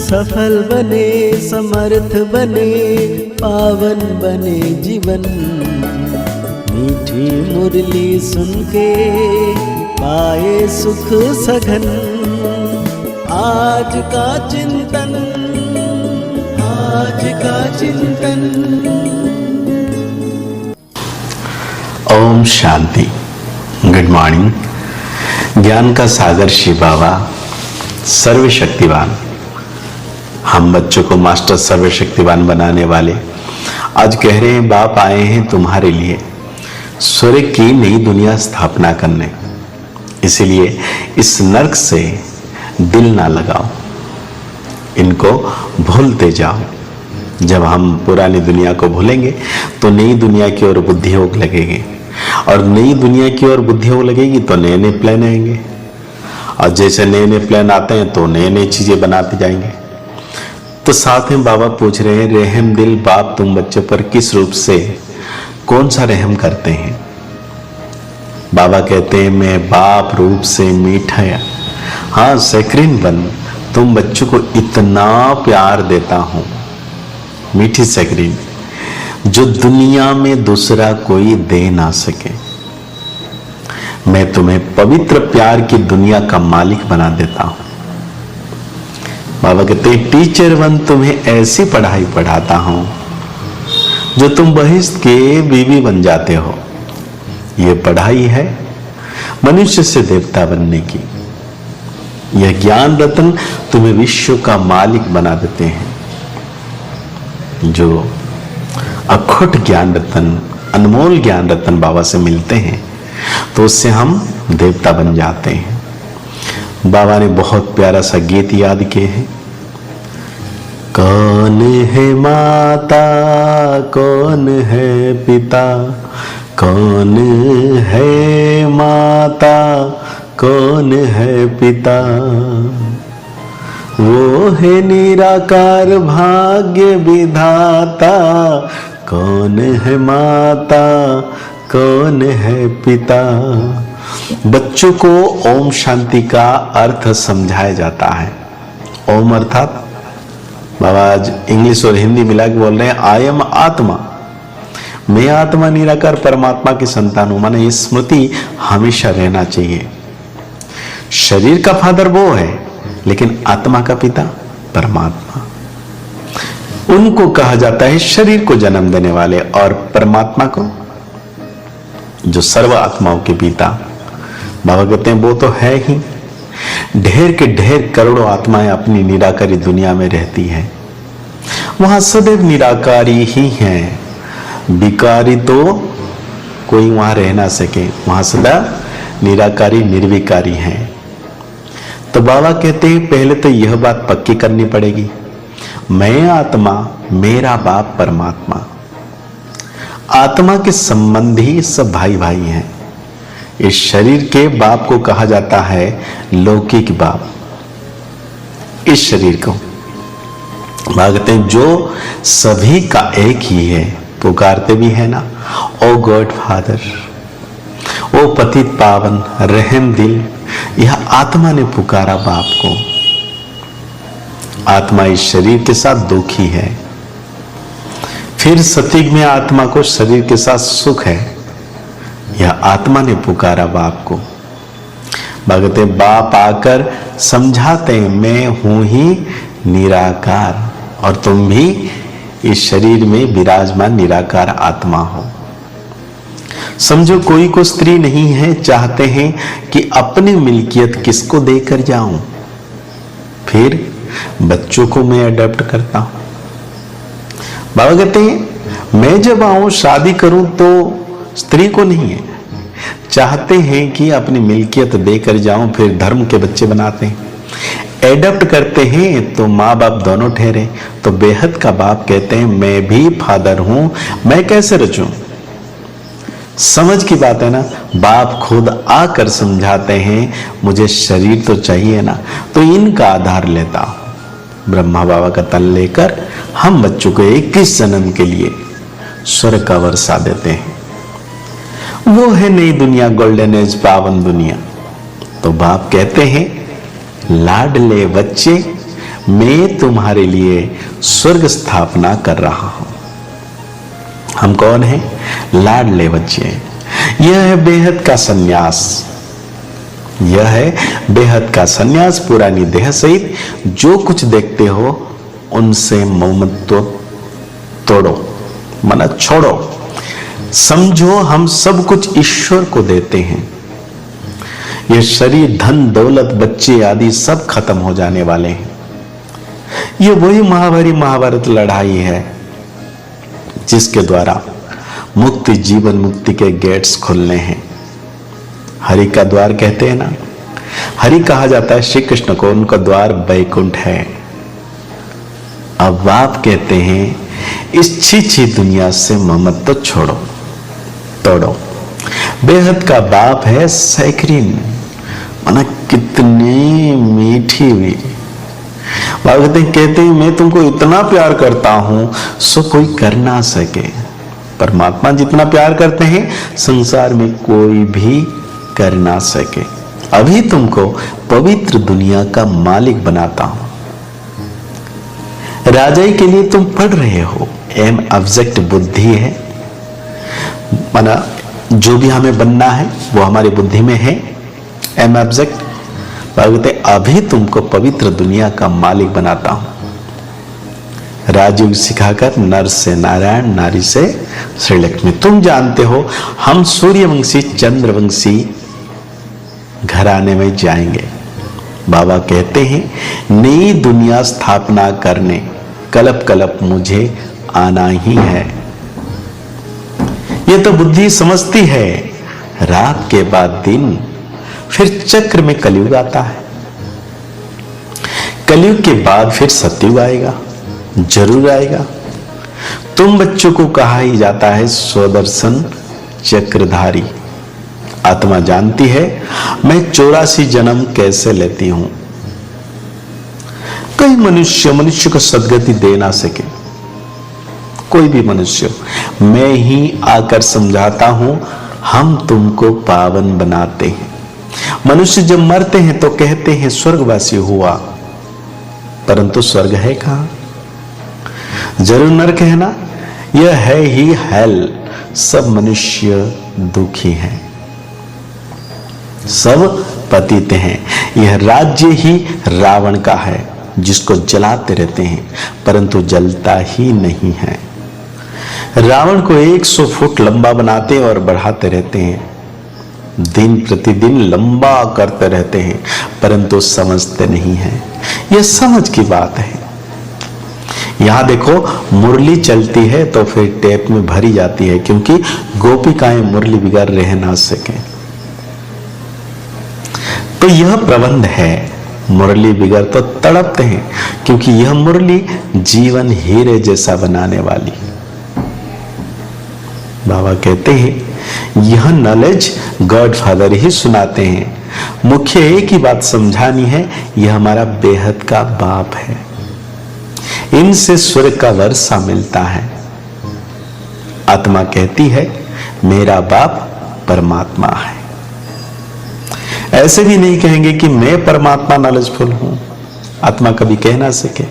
सफल बने, समर्थ बने, पावन बने जीवन। मीठी मुरली सुन के पाए सुख सघन। आज का चिंतन, आज का चिंतन। ओम शांति। Good morning. ज्ञान का सागर शिव बाबा सर्वशक्तिवान, हम बच्चों को मास्टर सर्वशक्तिवान बनाने वाले आज कह रहे हैं, बाप आए हैं तुम्हारे लिए स्वर्ग की नई दुनिया स्थापना करने। इसलिए इस नर्क से दिल ना लगाओ, इनको भूलते जाओ। जब हम पुरानी दुनिया को भूलेंगे तो नई दुनिया की ओर बुद्धि योग लगेगी, और नई दुनिया की ओर बुद्धि योग लगेगी तो नए नए प्लान आएंगे, और जैसे नए नए प्लान आते हैं तो नए नए चीजें बनाते जाएंगे। तो साथ में बाबा पूछ रहे हैं, रहम दिल बाप तुम बच्चों पर किस रूप से कौन सा रहम करते हैं। बाबा कहते हैं, मैं बाप रूप से मीठा, हाँ सैक्रिन बन तुम बच्चों को इतना प्यार देता हूं, मीठी सैक्रिन जो दुनिया में दूसरा कोई दे ना सके। मैं तुम्हें पवित्र प्यार की दुनिया का मालिक बना देता हूं। बाबा कहते हैं, टीचर बन तुम्हें ऐसी पढ़ाई पढ़ाता हूं जो तुम बहिष्ठ के बीवी बन जाते हो। यह पढ़ाई है मनुष्य से देवता बनने की। यह ज्ञान रत्न तुम्हें विश्व का मालिक बना देते हैं। जो अखुट ज्ञान रत्न, अनमोल ज्ञान रत्न बाबा से मिलते हैं तो उससे हम देवता बन जाते हैं। बाबा ने बहुत प्यारा सा गीत याद किए हैं। कौन है माता, कौन है पिता, कौन है माता, कौन है पिता, वो है निराकार भाग्य विधाता। कौन है माता, कौन है पिता। बच्चों को ओम शांति का अर्थ समझाया जाता है। ओम अर्थात बाबा आज इंग्लिश और हिंदी मिला के बोल रहे हैं, आई एम आत्मा, मैं आत्मा निराकार परमात्मा की संतान हूं। माने ये स्मृति हमेशा रहना चाहिए। शरीर का फादर वो है, लेकिन आत्मा का पिता परमात्मा। उनको कहा जाता है शरीर को जन्म देने वाले, और परमात्मा को जो सर्व आत्माओं के पिता। बाबा कहते हैं वो तो है ही। ढेर के ढेर करोड़ों आत्माएं अपनी निराकारी दुनिया में रहती हैं, वहां सदैव निराकारी ही हैं। विकारी तो कोई वहां रह ना सके, वहां सदा निराकारी निर्विकारी हैं। तो बाबा कहते हैं, पहले तो यह बात पक्की करनी पड़ेगी, मैं आत्मा, मेरा बाप परमात्मा। आत्मा के संबंधी सब भाई भाई हैं। इस शरीर के बाप को कहा जाता है लौकिक बाप। इस शरीर को भागते हैं जो सभी का एक ही है, पुकारते भी है ना, ओ गॉड फादर, ओ पतित पावन, रहम दिल। यह आत्मा ने पुकारा बाप को। आत्मा इस शरीर के साथ दुखी है, फिर सतयुग में आत्मा को शरीर के साथ सुख है। यह आत्मा ने पुकारा बाप को। भगते बाप आकर समझाते हैं, मैं हूं ही निराकार, और तुम भी इस शरीर में विराजमान निराकार आत्मा हो। समझो कोई को स्त्री नहीं है, चाहते हैं कि अपनी मिल्कियत किसको देकर जाऊं, फिर बच्चों को मैं अडॉप्ट करता हूं। बाबा कहते हैं, मैं जब आऊं शादी करूं तो स्त्री को नहीं है, चाहते हैं कि अपनी मिल्कियत देकर जाऊं, फिर धर्म के बच्चे बनाते हैं। एडप्ट करते हैं तो माँ बाप दोनों ठहरे। तो बेहद का बाप कहते हैं, मैं भी फादर हूं, मैं कैसे रचूं। समझ की बात है ना। बाप खुद आकर समझाते हैं, मुझे शरीर तो चाहिए ना, तो इनका आधार लेता हूं। ब्रह्मा बाबा का तन लेकर हम बच्चों को 21 जन्म के लिए स्वर्ग का वर्षा देते हैं। वो है नई दुनिया, गोल्डन एज, पावन दुनिया। तो बाप कहते हैं, लाडले बच्चे मैं तुम्हारे लिए स्वर्ग स्थापना कर रहा हूं। हम कौन हैं? लाडले बच्चे। यह है बेहद का सन्यास। यह है बेहद का सन्यास। पुरानी देह सहित जो कुछ देखते हो उनसे ममत्व तोड़ो, माना छोड़ो। समझो हम सब कुछ ईश्वर को देते हैं। यह शरीर, धन, दौलत, बच्चे आदि सब खत्म हो जाने वाले हैं। यह वही महाभारी महाभारत लड़ाई है जिसके द्वारा मुक्ति, जीवन मुक्ति के गेट्स खुलने हैं। हरि का द्वार कहते हैं ना, हरि कहा जाता है श्री कृष्ण को, उनका द्वार बैकुंठ है। अब आप कहते हैं इस छी दुनिया से ममत्व छोड़ो, तोड़ो। बेहद का बाप है सैकरीन, माना कितने मीठी हुई। भगवती कहते हैं मैं तुमको इतना प्यार करता हूं सो कोई कर ना सके। परमात्मा जितना प्यार करते हैं संसार में कोई भी कर ना सके। अभी तुमको पवित्र दुनिया का मालिक बनाता हूं। राजाई के लिए तुम पढ़ रहे हो, एम ऑब्जेक्ट बुद्धि है, माना जो भी हमें बनना है वो हमारी बुद्धि में है, एम ऑब्जेक्ट। भगवते अभी तुमको पवित्र दुनिया का मालिक बनाता हूं। राजयोग सिखाकर नर से नारायण, नारी से श्रीलक्ष्मी। तुम जानते हो हम सूर्यवंशी चंद्रवंशी घराने में जाएंगे। बाबा कहते हैं नई दुनिया स्थापना करने कलप कलप मुझे आना ही है। ये तो बुद्धि समझती है रात के बाद दिन, फिर चक्र में कलयुग आता है। कलयुग के बाद फिर सतयुग आएगा, जरूर आएगा। तुम बच्चों को कहा ही जाता है स्वदर्शन चक्रधारी। आत्मा जानती है मैं 84 जन्म कैसे लेती हूं। कई मनुष्य को सदगति दे ना सके, कोई भी मनुष्य, मैं ही आकर समझाता हूं, हम तुमको पावन बनाते हैं। मनुष्य जब मरते हैं तो कहते हैं स्वर्गवासी हुआ, परंतु स्वर्ग है कहां? जरूर नरक है ना। यह है ही हेल। सब मनुष्य दुखी हैं, सब पतित हैं। यह राज्य ही रावण का है जिसको जलाते रहते हैं परंतु जलता ही नहीं है। रावण को 100 फुट लंबा बनाते और बढ़ाते रहते हैं, दिन प्रतिदिन लंबा करते रहते हैं परंतु समझते नहीं हैं। यह समझ की बात है। यहां देखो मुरली चलती है तो फिर टेप में भरी जाती है क्योंकि गोपिकाएं मुरली बिगाड़ रह ना सके। तो यह प्रबंध है। मुरली बिगड़ तो तड़पते हैं क्योंकि यह मुरली जीवन हीरे जैसा बनाने वाली। बाबा कहते हैं यह नॉलेज गॉड फादर ही सुनाते हैं। मुख्य एक ही बात समझानी है, यह हमारा बेहद का बाप है। इनसे स्वर्ग का वर्षा मिलता है। आत्मा कहती है मेरा बाप परमात्मा है। ऐसे भी नहीं कहेंगे कि मैं परमात्मा नॉलेजफुल हूं, आत्मा कभी कह ना सके।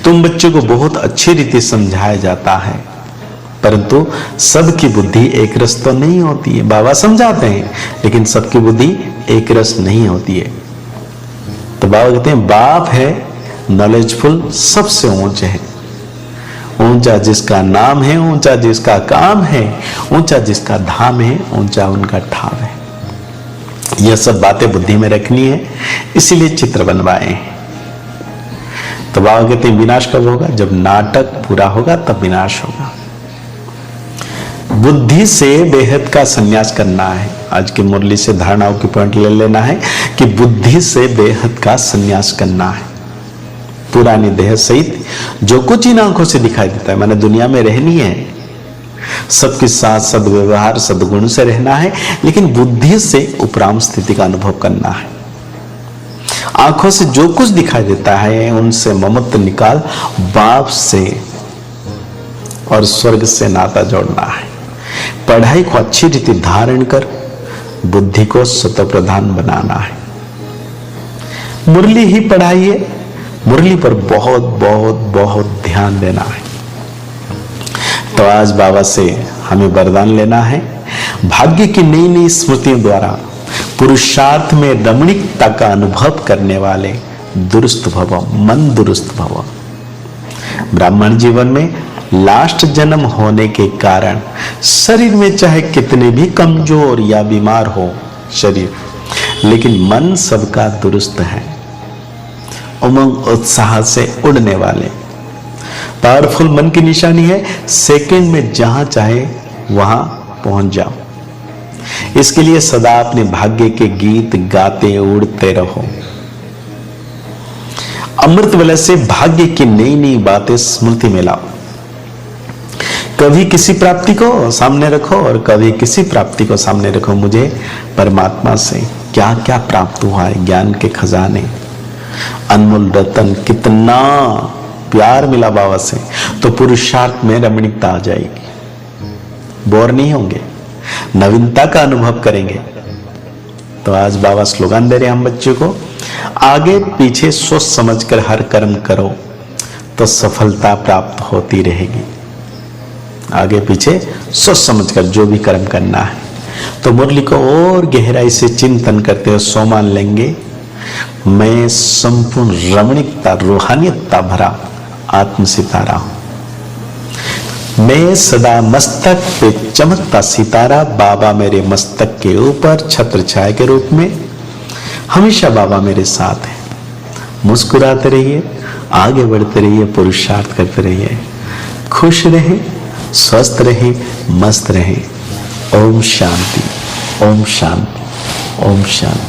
तुम बच्चों को बहुत अच्छी रीति समझाया जाता है परंतु सबकी बुद्धि एक रस तो नहीं होती है। बाबा समझाते हैं लेकिन सबकी बुद्धि एक रस नहीं होती है। तो बाबा कहते हैं बाप है नॉलेजफुल, सबसे ऊंचे है। ऊंचा जिसका नाम है, ऊंचा जिसका काम है, ऊंचा जिसका धाम है, ऊंचा उनका ठाव है। यह सब बातें बुद्धि में रखनी है, इसीलिए चित्र बनवाए हैं। तो बाबा कहते हैं विनाश कब होगा? जब नाटक पूरा होगा तब विनाश होगा। बुद्धि से बेहद का संन्यास करना है। आज की मुरली से धारणाओं की पॉइंट ले लेना है कि बुद्धि से बेहद का संन्यास करना है। पुरानी देह सहित जो कुछ इन आंखों से दिखाई देता है, मैंने दुनिया में रहनी है, सबके साथ सद्व्यवहार सद्गुण से रहना है, लेकिन बुद्धि से उपराम स्थिति का अनुभव करना है। आंखों से जो कुछ दिखाई देता है उनसे ममत्व निकाल बाप से और स्वर्ग से नाता जोड़ना है। पढ़ाई को अच्छी रीति धारण कर बुद्धि को स्वतः प्रधान बनाना है। मुरली ही पढ़ाइए, मुरली पर बहुत बहुत बहुत ध्यान देना है। तो आज बाबा से हमें वरदान लेना है, भाग्य की नई नई स्मृतियों द्वारा पुरुषार्थ में रमणीकता का अनुभव करने वाले दुरुस्त भव, मन दुरुस्त भव। ब्राह्मण जीवन में लास्ट जन्म होने के कारण शरीर में चाहे कितने भी कमजोर या बीमार हो शरीर, लेकिन मन सबका दुरुस्त है, उमंग उत्साह से उड़ने वाले। पावरफुल मन की निशानी है सेकंड में जहां चाहे वहां पहुंच जाओ। इसके लिए सदा अपने भाग्य के गीत गाते उड़ते रहो। अमृत वलय से भाग्य की नई नई बातें स्मृति में लाओ। कभी किसी प्राप्ति को सामने रखो और कभी किसी प्राप्ति को सामने रखो। मुझे परमात्मा से क्या क्या प्राप्त हुआ है, ज्ञान के खजाने, अनमोल रतन, कितना प्यार मिला बाबा से, तो पुरुषार्थ में रमणीकता आ जाएगी। बोर नहीं होंगे, नवीनता का अनुभव करेंगे। तो आज बाबा स्लोगन दे रहे हैं हम बच्चों को, आगे पीछे सोच समझकर हर कर्म करो तो सफलता प्राप्त होती रहेगी। आगे पीछे सोच समझकर जो भी कर्म करना है। तो मुरली को और गहराई से चिंतन करते हुए सो मान लेंगे, मैं संपूर्ण रमणीकता रूहानियतता भरा आत्म सितारा हूं। मैं सदा मस्तक पे चमकता सितारा, बाबा मेरे मस्तक के ऊपर छत्र छाया के रूप में, हमेशा बाबा मेरे साथ है। मुस्कुराते रहिए, आगे बढ़ते रहिए, पुरुषार्थ करते रहिए, खुश रहे, स्वस्थ रहे, मस्त रहे। ओम शांति, ओम शांति, ओम शांति।